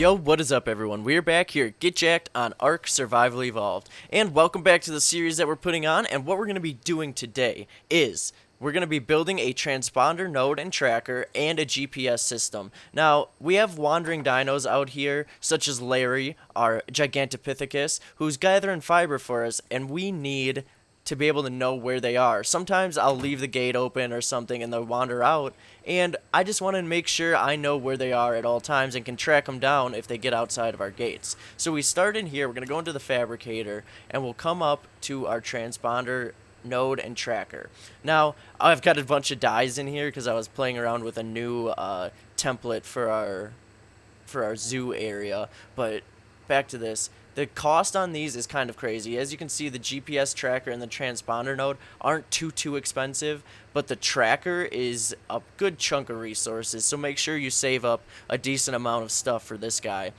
Yo, what is up everyone? We're back here at Get Jacked on ARK Survival Evolved. And welcome back to the series that we're putting on, and what we're going to be doing today is we're going to be building a transponder node and tracker and a GPS system. Now, we have wandering dinos out here, such as Larry, our Gigantopithecus, who's gathering fiber for us, and we need to be able to know where they are. Sometimes I'll leave the gate open or something and they'll wander out, and I just want to make sure I know where they are at all times and can track them down if they get outside of our gates. So we start in here, we're going to go into the fabricator, and we'll come up to our transponder node and tracker. Now, I've got a bunch of dyes in here because I was playing around with a new template for our zoo area, but back to this. The cost on these is kind of crazy. As you can see, the GPS tracker and the transponder node aren't too expensive, but the tracker is a good chunk of resources, so make sure you save up a decent amount of stuff for this guy.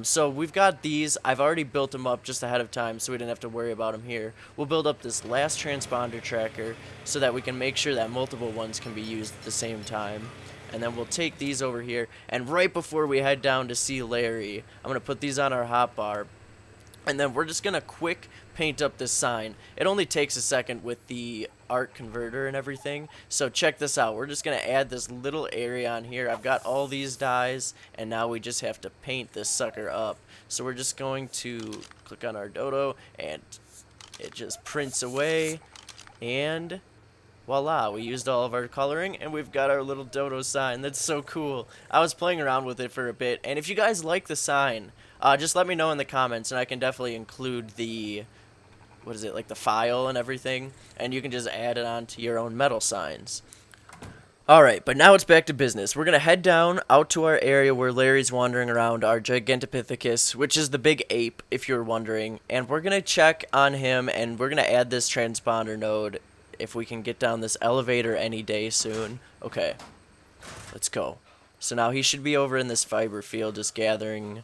So we've got these. I've already built them up just ahead of time, so we didn't have to worry about them here. We'll build up this last transponder tracker so that we can make sure that multiple ones can be used at the same time. And then we'll take these over here, and right before we head down to see Larry, I'm going to put these on our hotbar. And then we're just going to quick paint up this sign. It only takes a second with the ARK converter and everything. So check this out. We're just going to add this little area on here. I've got all these dyes, and now we just have to paint this sucker up. So we're just going to click on our dodo, and it just prints away. And voila, we used all of our coloring, and we've got our little dodo sign. That's so cool. I was playing around with it for a bit, and if you guys like the sign, just let me know in the comments, and I can definitely include the, like the file and everything, and you can just add it on to your own metal signs. Alright, but now it's back to business. We're going to head down out to our area where Larry's wandering around, our Gigantopithecus, which is the big ape, if you're wondering, and we're going to check on him, and we're going to add this transponder node if we can get down this elevator any day soon. Okay, let's go. So now he should be over in this fiber field just gathering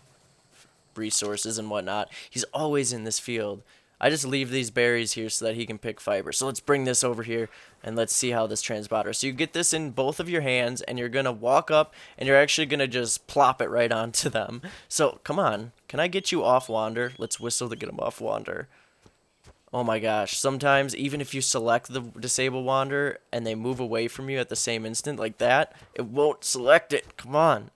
resources and whatnot. He's always in this field. I just leave these berries here so that he can pick fiber. So let's bring this over here and let's see how this transponder. So you get this in both of your hands, and you're gonna walk up and you're actually gonna just plop it right onto them. So come on, can I get you off wander? Let's whistle to get him off wander. Oh my gosh, sometimes even if you select the disable wander and they move away from you at the same instant like that, it won't select it. Come on.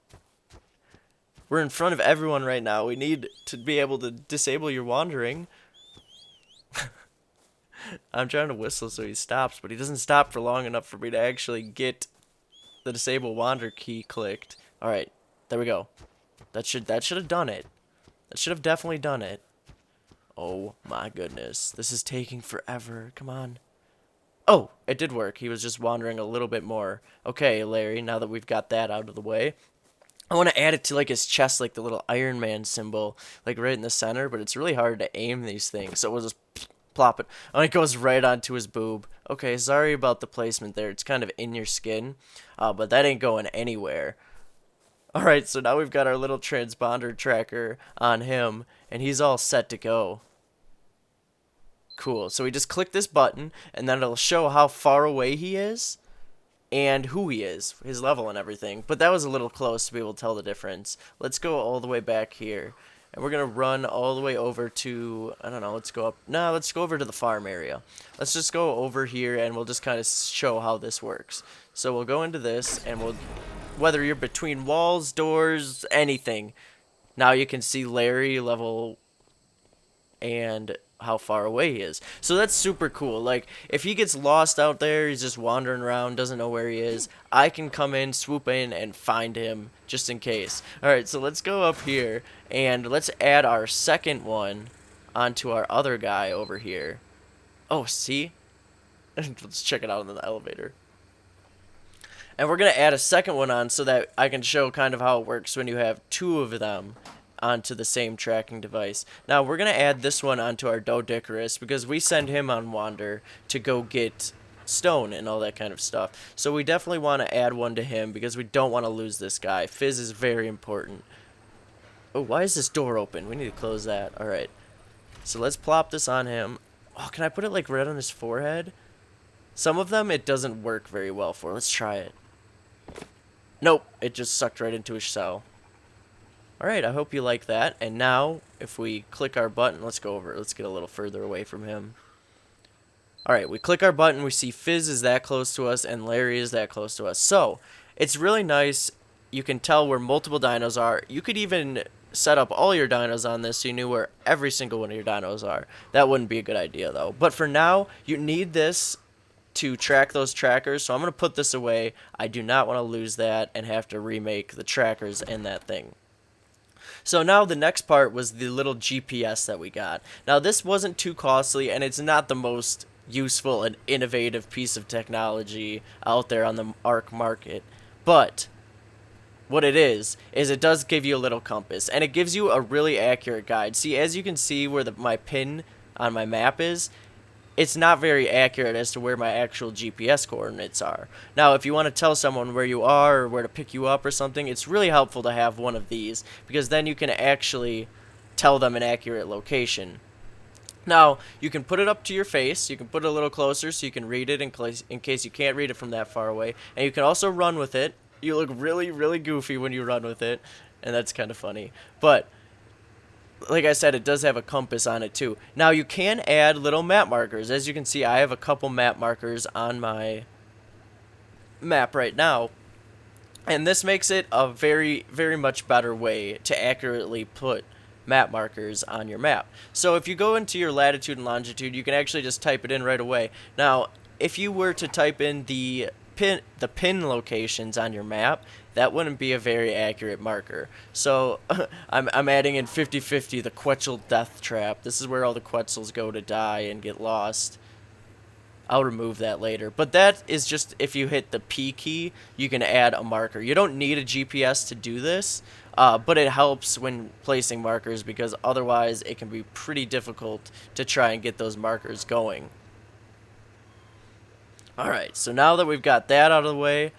We're in front of everyone right now. We need to be able to disable your wandering. I'm trying to whistle so he stops, but he doesn't stop for long enough for me to actually get the disable wander key clicked. Alright, there we go. That should have done it. That should have definitely done it. Oh my goodness. This is taking forever. Come on. Oh, it did work. He was just wandering a little bit more. Okay, Larry, now that we've got that out of the way, I want to add it to like his chest, like the little Iron Man symbol, like right in the center, but it's really hard to aim these things, so we'll just plop it. Oh, it goes right onto his boob. Okay, sorry about the placement there. It's kind of in your skin, but that ain't going anywhere. Alright, so now we've got our little transponder tracker on him, and he's all set to go. Cool, so we just click this button, and then it'll show how far away he is, and who he is, his level and everything. But that was a little close to be able to tell the difference. Let's go all the way back here. And we're going to run all the way over to, I don't know, let's go up. No, let's go over to the farm area. Let's just go over here and we'll just kind of show how this works. So we'll go into this and we'll, whether you're between walls, doors, anything. Now you can see Larry level and how far away he is. So that's super cool. Like, if he gets lost out there, he's just wandering around, doesn't know where he is, I can come in, swoop in, and find him just in case. Alright, so let's go up here, and let's add our second one onto our other guy over here. Oh, see? Let's check it out in the elevator. And we're going to add a second one on so that I can show kind of how it works when you have two of them onto the same tracking device. Now we're going to add this one onto our Doedicurus because we send him on wander to go get stone and all that kind of stuff. So we definitely want to add one to him because we don't want to lose this guy. Fizz is very important. Oh, why is this door open? We need to close that. Alright. So let's plop this on him. Oh, can I put it like right on his forehead? Some of them it doesn't work very well for. Let's try it. Nope, it just sucked right into his cell. Alright, I hope you like that. And now, if we click our button, let's go over. Let's get a little further away from him. Alright, we click our button, we see Fizz is that close to us, and Larry is that close to us. So, it's really nice. You can tell where multiple dinos are. You could even set up all your dinos on this so you knew where every single one of your dinos are. That wouldn't be a good idea, though. But for now, you need this to track those trackers, so I'm going to put this away. I do not want to lose that and have to remake the trackers in that thing. So now the next part was the little GPS that we got. Now this wasn't too costly, and it's not the most useful and innovative piece of technology out there on the ARK market, but what it is it does give you a little compass, and it gives you a really accurate guide. See, as you can see where my pin on my map is, it's not very accurate as to where my actual GPS coordinates are. Now, if you want to tell someone where you are or where to pick you up or something, it's really helpful to have one of these, because then you can actually tell them an accurate location. Now, you can put it up to your face, you can put it a little closer so you can read it in case you can't read it from that far away, and you can also run with it. You look really, really goofy when you run with it, and that's kind of funny. But like I said, it does have a compass on it too. Now you can add little map markers. As you can see, I have a couple map markers on my map right now. And this makes it a very, very much better way to accurately put map markers on your map. So if you go into your latitude and longitude, you can actually just type it in right away. Now, if you were to type in the pin locations on your map, that wouldn't be a very accurate marker. So I'm adding in 50-50 the Quetzal death trap. This is where all the Quetzals go to die and get lost. I'll remove that later. But that is just if you hit the P key, you can add a marker. You don't need a GPS to do this, but it helps when placing markers, because otherwise it can be pretty difficult to try and get those markers going. Alright, so now that we've got that out of the way,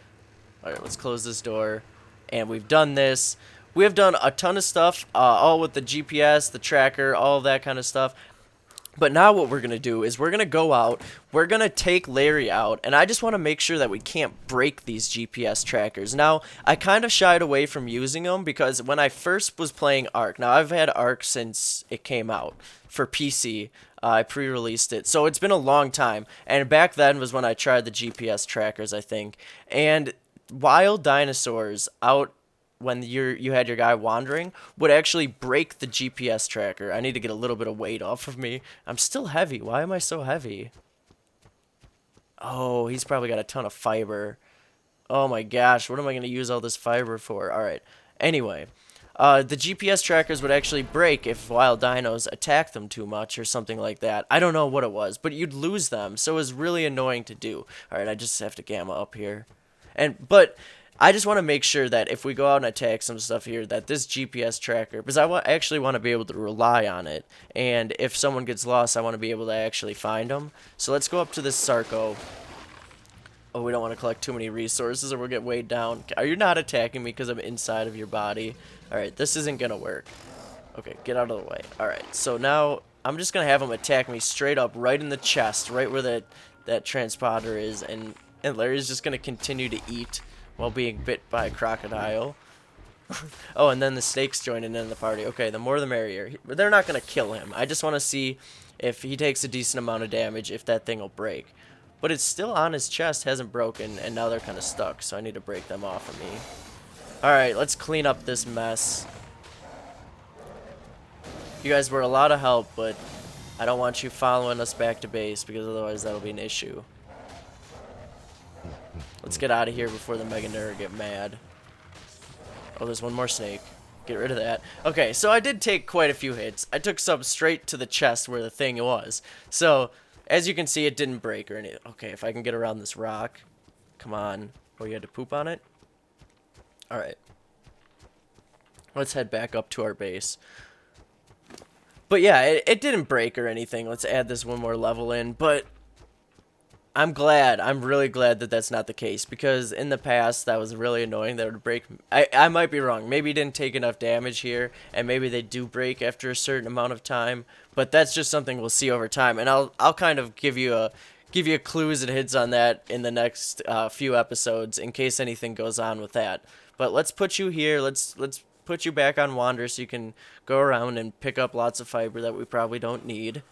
alright, let's close this door, and we've done this. We have done a ton of stuff, all with the GPS, the tracker, all of that kind of stuff. But now what we're going to do is we're going to go out, we're going to take Larry out, and I just want to make sure that we can't break these GPS trackers. Now, I kind of shied away from using them because when I first was playing ARK, now I've had ARK since it came out for PC. I pre-released it, so it's been a long time, and back then was when I tried the GPS trackers, I think. And wild dinosaurs out when you had your guy wandering would actually break the GPS tracker. I need to get a little bit of weight off of me. I'm still heavy. Why am I so heavy? Oh, he's probably got a ton of fiber. Oh my gosh, what am I going to use all this fiber for? Alright, anyway. The GPS trackers would actually break if wild dinos attacked them too much or something like that. I don't know what it was, but you'd lose them, so it was really annoying to do. Alright, I just have to gamma up here. But I just want to make sure that if we go out and attack some stuff here, that this GPS tracker, because I actually want to be able to rely on it, and if someone gets lost, I want to be able to actually find them. So let's go up to this Sarco. Oh, we don't want to collect too many resources or we'll get weighed down. Are you not attacking me because I'm inside of your body? Alright, this isn't going to work. Okay, get out of the way. Alright, so now I'm just going to have him attack me straight up, right in the chest, right where that transponder is, and Larry's just going to continue to eat while being bit by a crocodile. Oh, and then the snake's joining in the party. Okay, the more the merrier. But they're not going to kill him. I just want to see if he takes a decent amount of damage, if that thing will break. But it's still on his chest, hasn't broken, and now they're kind of stuck, so I need to break them off of me. Alright, let's clean up this mess. You guys were a lot of help, but I don't want you following us back to base, because otherwise that'll be an issue. Let's get out of here before the Mega Nerd get mad. Oh, there's one more snake. Get rid of that. Okay, so I did take quite a few hits. I took some straight to the chest where the thing was. So, as you can see, it didn't break or anything. Okay, if I can get around this rock. Come on. Oh, you had to poop on it? Alright. Let's head back up to our base. But yeah, it didn't break or anything. Let's add this one more level in. But I'm really glad that that's not the case, because in the past that was really annoying. That would break. I might be wrong. Maybe it didn't take enough damage here, and maybe they do break after a certain amount of time. But that's just something we'll see over time, and I'll kind of give you clues and hints on that in the next few episodes in case anything goes on with that. But let's put you here. Let's put you back on Wander so you can go around and pick up lots of fiber that we probably don't need.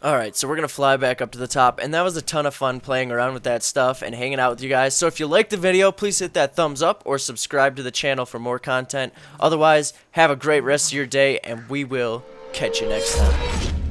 Alright, so we're going to fly back up to the top, and that was a ton of fun playing around with that stuff and hanging out with you guys. So if you liked the video, please hit that thumbs up or subscribe to the channel for more content. Otherwise, have a great rest of your day, and we will catch you next time.